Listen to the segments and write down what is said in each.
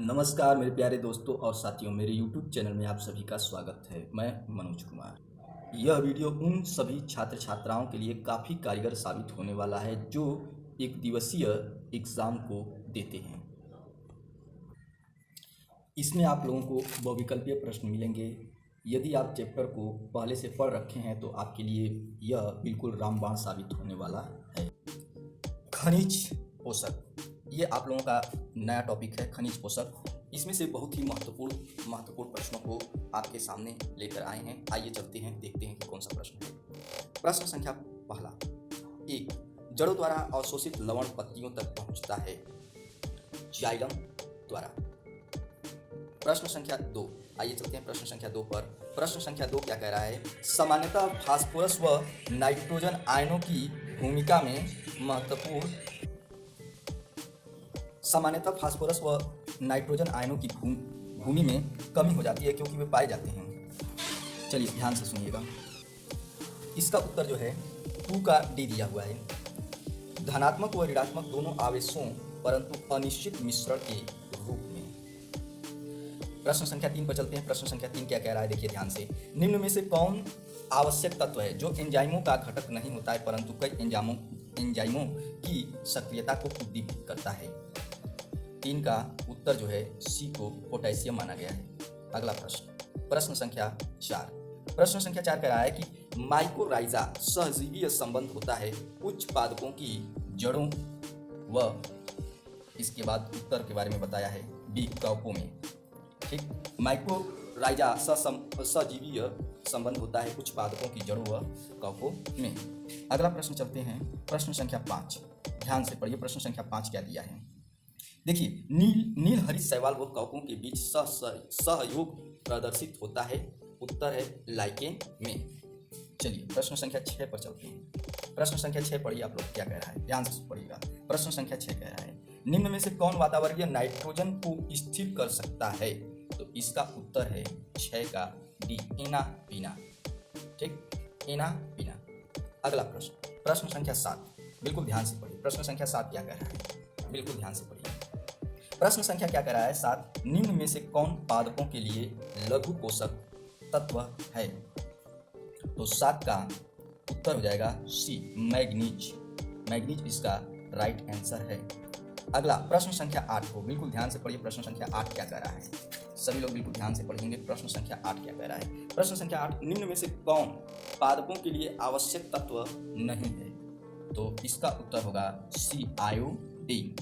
नमस्कार मेरे प्यारे दोस्तों और साथियों, मेरे YouTube चैनल में आप सभी का स्वागत है। मैं मनोज कुमार। यह वीडियो उन सभी छात्र छात्राओं के लिए काफ़ी कारगर साबित होने वाला है जो एक दिवसीय एग्ज़ाम को देते हैं। इसमें आप लोगों को बहुविकल्पीय प्रश्न मिलेंगे। यदि आप चैप्टर को पहले से पढ़ रखे हैं तो आपके लिए यह बिल्कुल रामबाण साबित होने वाला है। खनिज पोषक, ये आप लोगों का नया टॉपिक है, खनिज पोषक। इसमें से बहुत ही महत्वपूर्ण प्रश्नों को आपके सामने लेकर आए हैं। आइए चलते हैं, देखते हैं कि कौन सा प्रश्न है। प्रश्न संख्या पहला, 1, जड़ों द्वारा अवशोषित लवण पत्तियों तक पहुंचता है जाइलम द्वारा। प्रश्न संख्या 2, आइए चलते हैं प्रश्न संख्या 2 पर। प्रश्न संख्या 2 क्या कह रहा है? सामान्यतः फास्फोरस व नाइट्रोजन आयनों की भूमिका में सामान्यतः फास्फोरस व नाइट्रोजन आयनों की भूमि में कमी हो जाती है क्योंकि वे पाए जाते हैं। चलिए ध्यान से सुनिएगा। इसका उत्तर जो है 2 का डी दिया हुआ है। धनात्मक व ऋणात्मक दोनों आवेशों परंतु अनिश्चित मिश्रण के रूप में। प्रश्न संख्या 3 पर चलते हैं। प्रश्न संख्या 3 क्या कह रहा है, देखिए ध्यान से। निम्न में से कौन आवश्यक तत्व है जो एंजाइमों का घटक नहीं होता है परंतु कई एंजाइमों की सक्रियता को उद्दीपित करता है? 3 का उत्तर जो है सी को पोटेशियम माना गया है। अगला प्रश्न, प्रश्न संख्या 4। प्रश्न संख्या 4 कह रहा है कि माइकोराइजा सहजीवीय संबंध होता है उच्च पादपों की जड़ों व इसके बाद उत्तर के बारे में बताया है बी कवकों में। ठीक, माइकोराइजा सहजीवीय संबंध होता है कुछ पादपों की जड़ों व कवकों में। अगला प्रश्न चलते हैं, प्रश्न संख्या 5। ध्यान से पढ़िए, प्रश्न संख्या 5 क्या दिया है। देखिए, नील हरित शैवाल व कवकों के बीच सहयोग प्रदर्शित होता है। उत्तर है लाइकेन में। चलिए प्रश्न संख्या 6 पर चलते हैं। प्रश्न संख्या 6 पढ़िए आप लोग क्या कह रहा है, ध्यान से पढ़िएगा। प्रश्न संख्या 6 कह रहा है, निम्न में से कौन वातावरणीय नाइट्रोजन को स्थिर कर सकता है? तो इसका उत्तर है 6 का डी, एना पीना। ठीक, एना पीना। अगला प्रश्न, प्रश्न संख्या 7, बिल्कुल ध्यान से पढ़िए। प्रश्न संख्या 7 क्या कह रहा है, बिल्कुल ध्यान से पढ़िए। प्रश्न संख्या क्या कह रहा है 7, निम्न में से कौन पादपों के लिए लघु पोषक तत्व है? तो 7 का उत्तर हो जाएगा सी, मैग्नीज। मैग्नीज इसका राइट आंसर है। अगला प्रश्न संख्या 8 को बिल्कुल ध्यान से पढ़िए। प्रश्न संख्या 8 क्या कह रहा है, सभी लोग बिल्कुल ध्यान से पढ़ेंगे। प्रश्न संख्या 8 क्या कह रहा है? प्रश्न संख्या 8, निम्न में से कौन पादपों के लिए आवश्यक तत्व नहीं है? तो इसका उत्तर होगा सी, आयोडीन।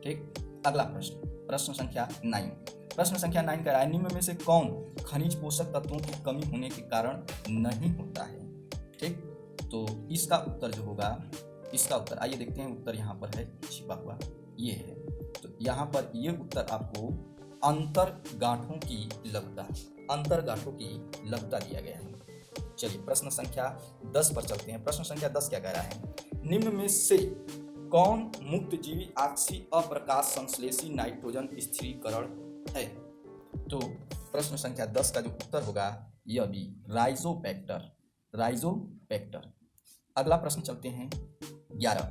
ठीक, अगला प्रश्न, प्रश्न संख्या 9। प्रश्न संख्या 9 कह रहा है, निम्न में से कौन खनिज पोषक तत्वों की कमी होने के कारण नहीं होता है? ठीक, तो इसका उत्तर जो होगा, इसका उत्तर आइए देखते हैं। उत्तर यहाँ पर है छिपा हुआ, ये है। तो यहाँ पर ये उत्तर आपको अंतर्गांठों की लघुता दिया गया है। चलिए प्रश्न संख्या 10 पर चलते हैं। प्रश्न संख्या 10 क्या कह रहा है, निम्न में से कौन मुक्तजीवी ऑक्सी अप्रकाश संश्लेषी नाइट्रोजन स्थिरीकरण है? तो प्रश्न संख्या 10 का जो उत्तर होगा यह भी राइजोबैक्टर। अगला प्रश्न चलते हैं 11।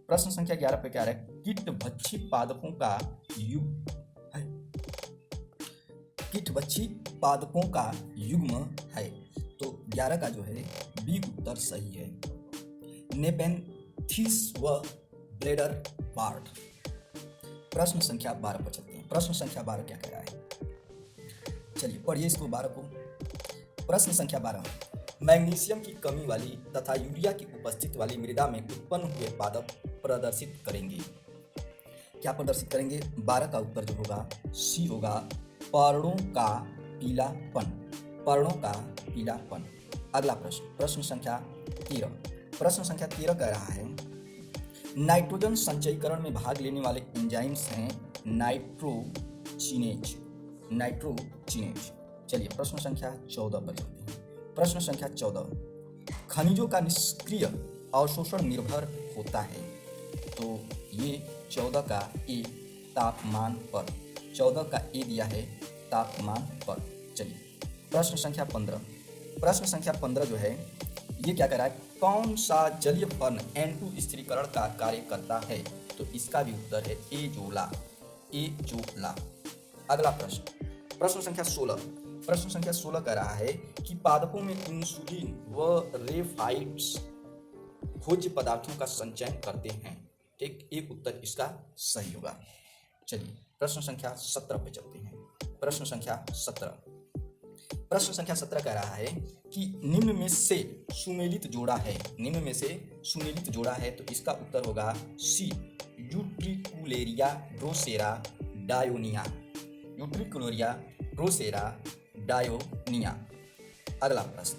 प्रश्न संख्या 11 पे क्या है, कीटभक्षी पादपों का युग्म है। तो 11 का जो है बी उत्तर सही है, नेपेंथिस व ब्लेडर पार्ट। प्रश्न संख्या 12 पर चलते हैं। प्रश्न संख्या 12 क्या कह रहा है, चलिए पढ़िए इसको 12 को। प्रश्न संख्या 12, मैग्नीशियम की कमी वाली तथा यूरिया की उपस्थिति वाली मृदा में उत्पन्न हुए पादप प्रदर्शित करेंगे। क्या प्रदर्शित करेंगे? 12 का उत्तर जो होगा सी होगा, पर्णों का पीलापन। अगला प्रश्न, प्रश्न संख्या 13। प्रश्न संख्या 13 कह रहा है, नाइट्रोजन संचयीकरण में भाग लेने वाले एंजाइम्स हैं नाइट्रोजिनेज। चलिए प्रश्न संख्या 14 पर चलते हैं। प्रश्न संख्या 14, खनिजों का निष्क्रिय अवशोषण निर्भर होता है। तो ये 14 का ए, तापमान पर। 14 का ए दिया है तापमान पर। चलिए प्रश्न संख्या 15। प्रश्न संख्या 15 जो है ये क्या कह रहा है, कौन सा जलीय फर्न N2 स्थिरीकरण का कार्य करता है? तो इसका भी उत्तर है एजोला। अगला प्रश्न, प्रश्न संख्या 16। प्रश्न संख्या 16 कह रहा है कि पादपों में इंसुलिन व रेफाइड्स भोज्य पदार्थों का संचयन करते हैं। ठीक, एक उत्तर इसका सही होगा। चलिए प्रश्न संख्या 17 पे चलते हैं। प्रश्न संख्या 17। प्रश्न संख्या 17 कह रहा है कि निम्न में से सुमेलित जोड़ा है। निम्न में से सुमेलित जोड़ा है तो इसका उत्तर होगा C, Utricularia Drosera Dionaea. Utricularia Drosera Dionaea. अगला प्रश्न,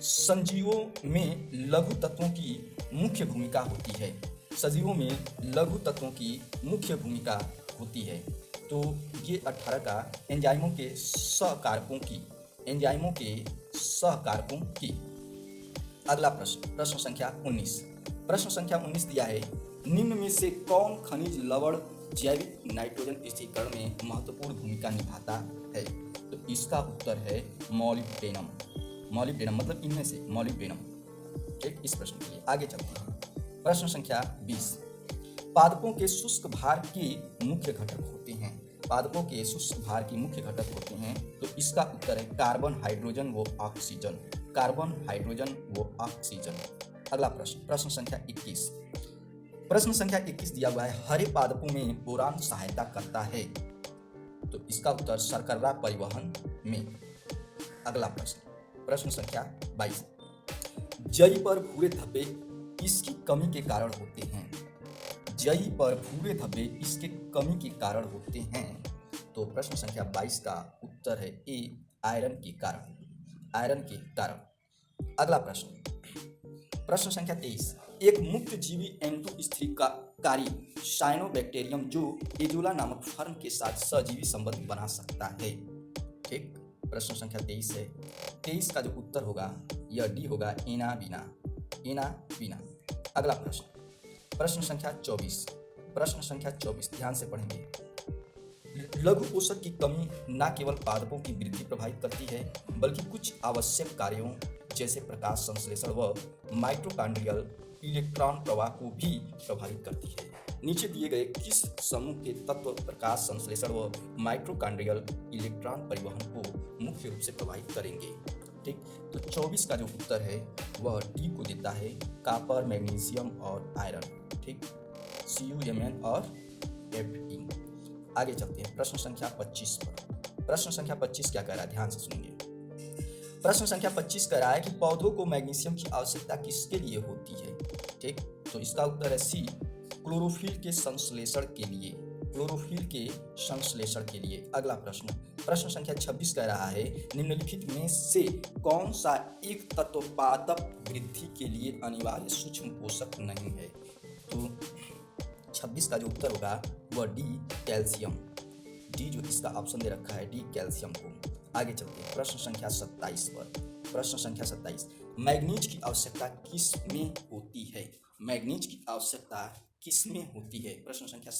संजीवों में लघु तत्वों की मुख्य भूमिका होती है। सजीवों में लघु तत्वों की मुख्य भूमिका होती है तो ये 18 का एंजाइमों के सहकारकों की। अगला प्रश्न, प्रश्न संख्या 19। प्रश्न संख्या 19 दिया है, निम्न में से कौन खनिज लवण जैविक नाइट्रोजन स्थिरीकरण में महत्वपूर्ण भूमिका निभाता है। तो इसका उत्तर है मॉलिब्डेनम। मॉलिब्डेनम मतलब इनमें से मॉलिब्डेनम। ठीक, इस प्रश्न के लिए आगे चलते हैं। प्रश्न संख्या 20। पादपों के शुष्क भार के मुख्य घटक होते हैं। पादपों के शुष्क भार के मुख्य घटक होते हैं तो इसका उत्तर है कार्बन, हाइड्रोजन व ऑक्सीजन। कार्बन, हाइड्रोजन व ऑक्सीजन। अगला प्रश्न, प्रश्न संख्या 21। प्रश्न संख्या 21 दिया हुआ है, हरे पादपों में बोरान सहायता करता है तो इसका उत्तर शर्करा परिवहन में। अगला प्रश्न, प्रश्न संख्या 22। जई पर भूरे धब्बे इसकी कमी के कारण होते हैं। जई पर भूरे धब्बे इसके कमी के कारण होते हैं तो प्रश्न संख्या 22 का उत्तर है ए, आयरन के कारण। आयरन के कारण। अगला प्रश्न, प्रश्न संख्या 23। एक मुक्त जीवी N2 स्थिरीकारी साइनोबैक्टीरियम जो एजोला नामक फर्म के साथ सजीवी संबंध बना सकता है। ठीक, प्रश्न संख्या 23 है। 23 का जो उत्तर होगा यह डी होगा, एनाबीना। एनाबीना। अगला प्रश्न, प्रश्न संख्या 24। प्रश्न संख्या 24 ध्यान से पढ़ेंगे। लघु पोषक की कमी न केवल पादपों की वृद्धि प्रभावित करती है बल्कि कुछ आवश्यक कार्यों जैसे प्रकाश संश्लेषण व माइटोकॉन्ड्रियल इलेक्ट्रॉन प्रवाह को भी प्रभावित करती है। नीचे दिए गए किस समूह के तत्व प्रकाश संश्लेषण व माइटोकॉन्ड्रियल इलेक्ट्रॉन परिवहन को मुख्य रूप से प्रभावित करेंगे। ठीक, तो 24 का जो उत्तर है वह डी को देता है, कॉपर, मैग्नीशियम और आयरन। ठीक, CuMn और Fe। आगे चलते हैं प्रश्न संख्या 25 पर। प्रश्न संख्या 25 क्या कह रहा है, ध्यान से सुनिए। प्रश्न संख्या 25 कह रहा है कि पौधों को मैग्नीशियम की आवश्यकता किसके लिए होती है। ठीक, तो इसका उत्तर है सी, क्लोरोफिल के संश्लेषण के लिए। क्लोरोफिल के संश्लेषण के लिए। अगला प्रश्न, प्रश्न संख्या 26 कह रहा है, निम्नलिखित में से कौन सा एक तत्व पादप वृद्धि के लिए अनिवार्य सूक्ष्म पोषक नहीं है। तो 26 का जो उत्तर होगा वह डी, कैल्शियम। डी जो इसका ऑप्शन दे रखा है, डी कैल्शियम को। आगे चलते हैं प्रश्न संख्या 27 पर। प्रश्न संख्या 27, मैग्नीज की आवश्यकता किस में होती है। मैग्नीज की आवश्यकता किस में होती है। प्रश्न संख्या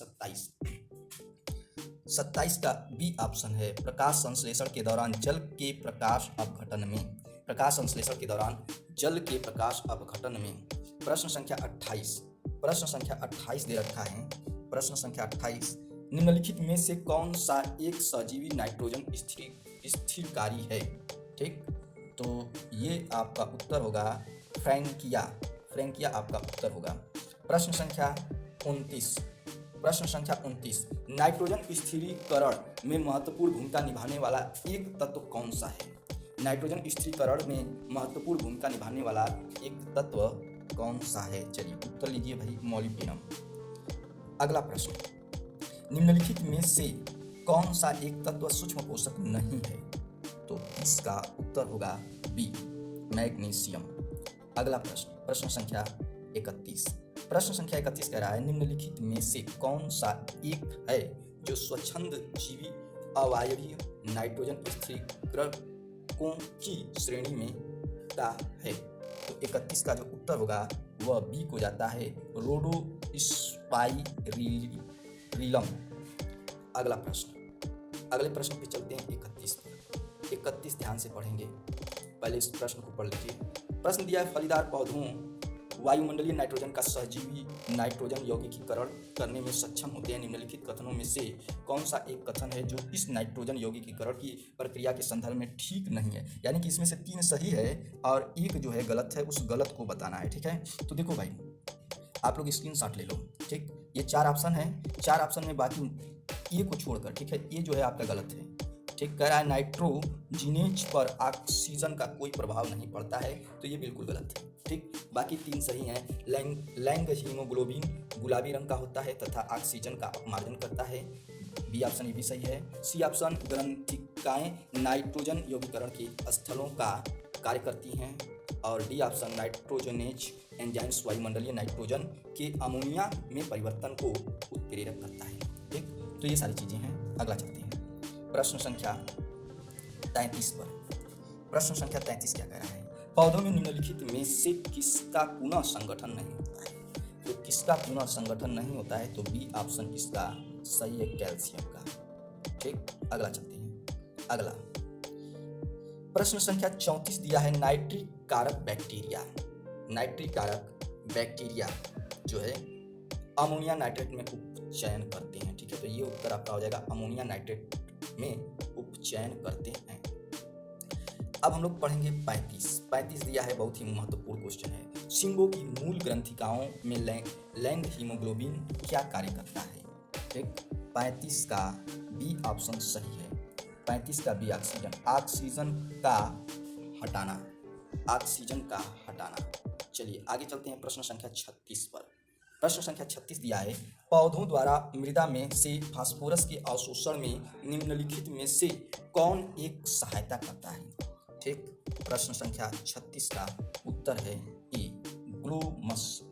27 का बी ऑप्शन है, प्रकाश संश्लेषण के दौरान जल के प्रकाश अपघटन में। प्रकाश संश्लेषण के दौरान जल के प्रकाश अपघटन में। प्रश्न संख्या 28। प्रश्न संख्या 28 दे रखा है। प्रश्न संख्या 28, निम्नलिखित में से कौन सा एक सजीवी नाइट्रोजन स्थिरकारी है। ठीक, तो ये आपका उत्तर होगा फ्रैंकिया। फ्रैंकिया आपका उत्तर होगा। प्रश्न संख्या 29। प्रश्न संख्या 29, नाइट्रोजन स्थिरीकरण में महत्वपूर्ण भूमिका निभाने वाला एक तत्व कौन सा है। नाइट्रोजन स्थिरीकरण में महत्वपूर्ण भूमिका निभाने वाला एक तत्व कौन सा है। चलिए उत्तर लीजिए भाई, मॉलिब्डेनम। अगला प्रश्न, निम्नलिखित में से कौन सा एक तत्व सूक्ष्म पोषक नहीं है। तो इसका उत्तर होगा बी, मैग्नीशियम। अगला प्रश्न, प्रश्न संख्या 31। प्रश्न संख्या 31 कह रहा है, निम्नलिखित में से कौन सा एक है जो स्वच्छंद जीवी अवायवीय नाइट्रोजन स्थिरीकरणों की श्रेणी में का है। तो 31 का जो उत्तर होगा वह बी को जाता है, रोडोस्पाइरिलम। अगला प्रश्न, अगले प्रश्न पे चलते हैं 31 पर। 31 ध्यान से पढ़ेंगे, पहले इस प्रश्न को पढ़ लीजिए। प्रश्न दिया है, फलीदार पौधों वायुमंडलीय नाइट्रोजन का सहजीवी नाइट्रोजन यौगिकीकरण करने में सक्षम होते हैं। निम्नलिखित कथनों में से कौन सा एक कथन है जो इस नाइट्रोजन यौगिकीकरण की प्रक्रिया के संदर्भ में ठीक नहीं है? यानी कि इसमें से 3 सही है और एक जो है गलत है, उस गलत को बताना है। ठीक है, तो देखो भाई, आप लोग स्क्रीनशॉट ले लो। ठीक, ये 4 ऑप्शन है, 4 ऑप्शन में बाकी ए को छोड़कर, ठीक है, ये जो है आपका गलत है। ठीक, कह रहा है नाइट्रोजिनेज पर ऑक्सीजन का कोई प्रभाव नहीं पड़ता है, तो ये बिल्कुल गलत है। ठीक, बाकी 3 सही हैं। लैंग हीमोग्लोबिन गुलाबी रंग का होता है तथा ऑक्सीजन का अपमार्जन करता है, बी ऑप्शन ये भी सही है। सी ऑप्शन ग्रंथिकाएं नाइट्रोजन यौगिकरण के स्थलों का कार्य करती हैं, और डी ऑप्शन नाइट्रोजनेज एंजाइम्स वायुमंडलीय नाइट्रोजन के अमोनिया में परिवर्तन को उत्प्रेरक करता है। ठीक, तो ये सारी चीजें हैं। अगला चलते हैं प्रश्न संख्या 33 पर। प्रश्न संख्या 33 क्या कह रहा है? पौधों में निम्नलिखित में से किसका पुनः संगठन नहीं होता है? तो किसका पुनः संगठन नहीं होता है? तो बी ऑप्शन इसका सही है, कैल्शियम का। ठीक, अगला चलते हैं। अगला प्रश्न संख्या 34 दिया है, नाइट्रिक कारक बैक्टीरिया। नाइट्रिक कारक बैक्टीरिया जो है अमोनिया नाइट्रेट में उपचयन करते हैं। ठीक है, तो ये उत्तर आपका हो जाएगा, अमोनिया नाइट्रेट में उपचयन करते हैं। अब हम लोग पढ़ेंगे 35 दिया है, बहुत ही महत्वपूर्ण क्वेश्चन है। शिंगो की मूल ग्रंथिकाओं में लैंग हीमोग्लोबिन क्या कार्य करता है? ठीक, 35 का बी ऑप्शन सही है। 35 का बी ऑक्सीजन का हटाना। चलिए आगे चलते हैं प्रश्न संख्या 36 पर। प्रश्न संख्या 36 दिया है, पौधों द्वारा मृदा में से फास्फोरस के अवशोषण में निम्नलिखित में से कौन एक सहायता करता है? ठीक, प्रश्न संख्या 36 का उत्तर है ए, ग्लोमस।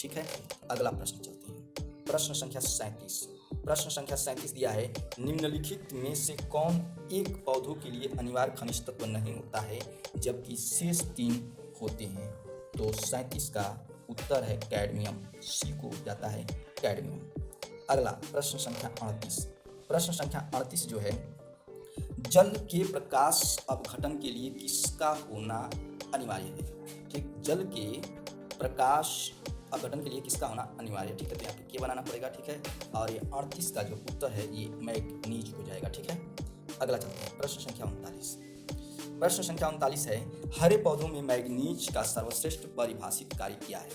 ठीक है, अगला प्रश्न चलते हैं। प्रश्न संख्या 37 दिया है, निम्नलिखित में से कौन एक पौधों के लिए अनिवार्य खनिज तत्व नहीं होता है जबकि शेष 3 होते हैं? तो 37 का उत्तर है कैडमियम, सी को जाता है कैडमियम। अगला प्रश्न संख्या 38 जो है, जल के प्रकाश अपघटन के लिए किसका होना अनिवार्य है? ठीक, जल के प्रकाश अपघटन के लिए किसका होना अनिवार्य है? ठीक है, तो यहाँ पे क्या बनाना पड़ेगा। ठीक है, और ये 38 का जो उत्तर है ये मैग्नीज हो जाएगा। ठीक है, अगला चलते हैं प्रश्न संख्या 39 है, हरे पौधों में मैग्नीज का सर्वश्रेष्ठ परिभाषित कार्य क्या है?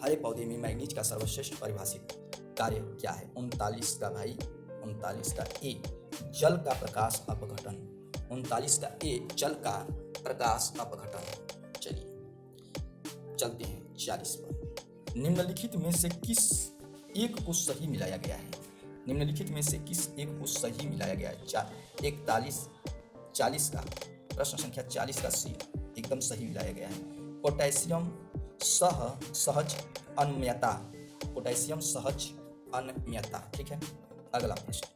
हरे पौधे में मैग्नीज का सर्वश्रेष्ठ परिभाषित कार्य क्या है? 39 का ए, जल का प्रकाश अपघटन। 39 का ए, जल का प्रकाश अपघटन। चलिए चलते हैं 40 पर। निम्नलिखित में से किस एक को सही मिलाया गया है? निम्नलिखित में से किस एक को सही मिलाया गया है? 40 का प्रश्न संख्या 40 का सी एकदम सही मिलाया गया है। पोटेशियम सहज अनम्यता। ठीक है, अगला प्रश्न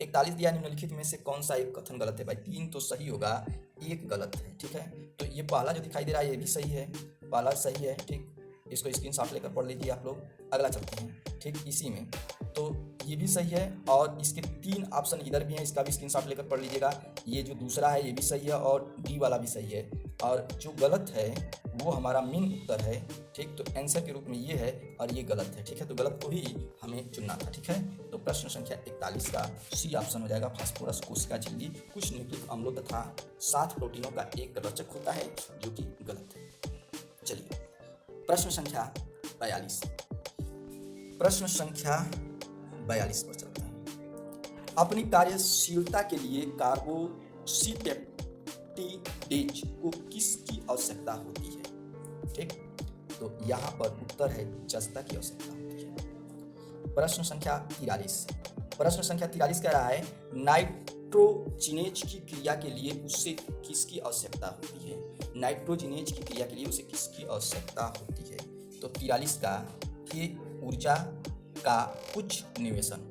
41 दिया, निम्नलिखित में से कौन सा एक कथन गलत है? भाई 3 तो सही होगा, 1 गलत है। ठीक है, तो ये पहला जो दिखाई दे रहा है ये भी सही है, पहला सही है। ठीक, इसको स्क्रीनशॉट लेकर पढ़ लीजिए आप लोग। अगला चलते हैं। ठीक, इसी में तो ये भी सही है और इसके 3 ऑप्शन इधर भी हैं, इसका भी स्क्रीनशॉट लेकर पढ़ लीजिएगा। ये जो दूसरा है ये भी सही है और डी वाला भी सही है, और जो गलत है वो हमारा मेन उत्तर है। ठीक, तो आंसर के रूप में ये है और ये गलत है। ठीक है, तो गलत को ही हमें चुनना था। ठीक है, तो प्रश्न संख्या 41 का सी ऑप्शन हो जाएगा, फास्फोरस कोशिका झिल्ली कुछ न्यूक्लिक अम्लों तथा 7 प्रोटीनों का एक रचक होता है, जो कि गलत है। चलिए प्रश्न संख्या 42 पर चलते हैं। अपनी कार्यशीलता के लिए कार्बोक्सीपेप्टिडेज को किसकी आवश्यकता होती है? ठीक, तो यहाँ पर उत्तर है जस्ता की आवश्यकता होती है। प्रश्न संख्या 43 कह रहा है, नाइट्रोजिनेज की क्रिया के लिए उसे किसकी आवश्यकता होती है? नाइट्रोजिनेज की क्रिया के लिए उसे किसकी आवश्यकता होती है? तो 43 का ये ऊर्जा का उच्च निवेशन।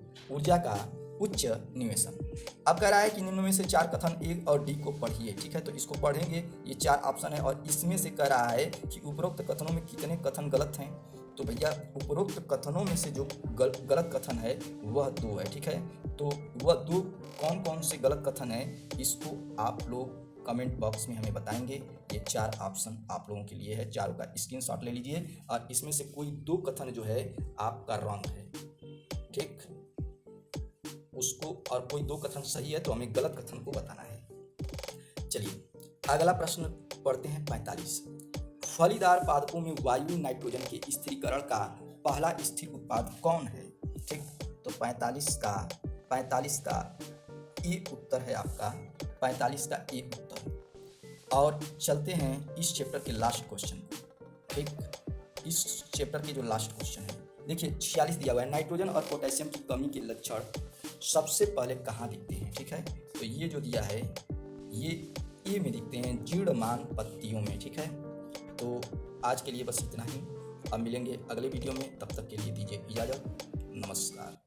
अब कह रहा है कि निम्न में से 4 कथन ए और डी को पढ़िए। ठीक है, तो इसको पढ़ेंगे, ये 4 ऑप्शन है और इसमें से कह रहा है कि उपरोक्त कथनों में कितने कथन गलत हैं? तो भैया उपरोक्त कथनों में से जो गलत कथन है वह 2 है। ठीक है, तो वह 2 कौन कौन से गलत कथन है इसको आप लोग कमेंट बॉक्स में हमें बताएंगे। ये 4 ऑप्शन आप लोगों के लिए है, चारों का स्क्रीनशॉट ले लीजिए और इसमें से कोई 2 कथन जो है आपका रॉन्ग है, ठीक, उसको, और कोई 2 कथन सही है तो हमें गलत कथन को बताना है। चलिए अगला प्रश्न पढ़ते हैं 45। फलीदार पादपों में वायु नाइट्रोजन के स्थिरीकरण का पहला स्थिर उत्पाद कौन है, ठीक। तो 45 का ए उत्तर है आपका, 45 का ए उत्तर। और चलते हैं इस चैप्टर के लास्ट क्वेश्चन को, ठीक। इस चैप्टर के जो लास्ट क्वेश्चन है, देखिए 46 दिया हुआ है, नाइट्रोजन और पोटेशियम की कमी के लक्षण सबसे पहले कहाँ दिखते हैं, ठीक है। तो ये जो दिया है ये ए में दिखते हैं, जीर्णमान पत्तियों में, ठीक है। तो आज के लिए बस इतना ही, अब मिलेंगे अगले वीडियो में, तब तक के लिए दीजिए इजाज़त, नमस्कार।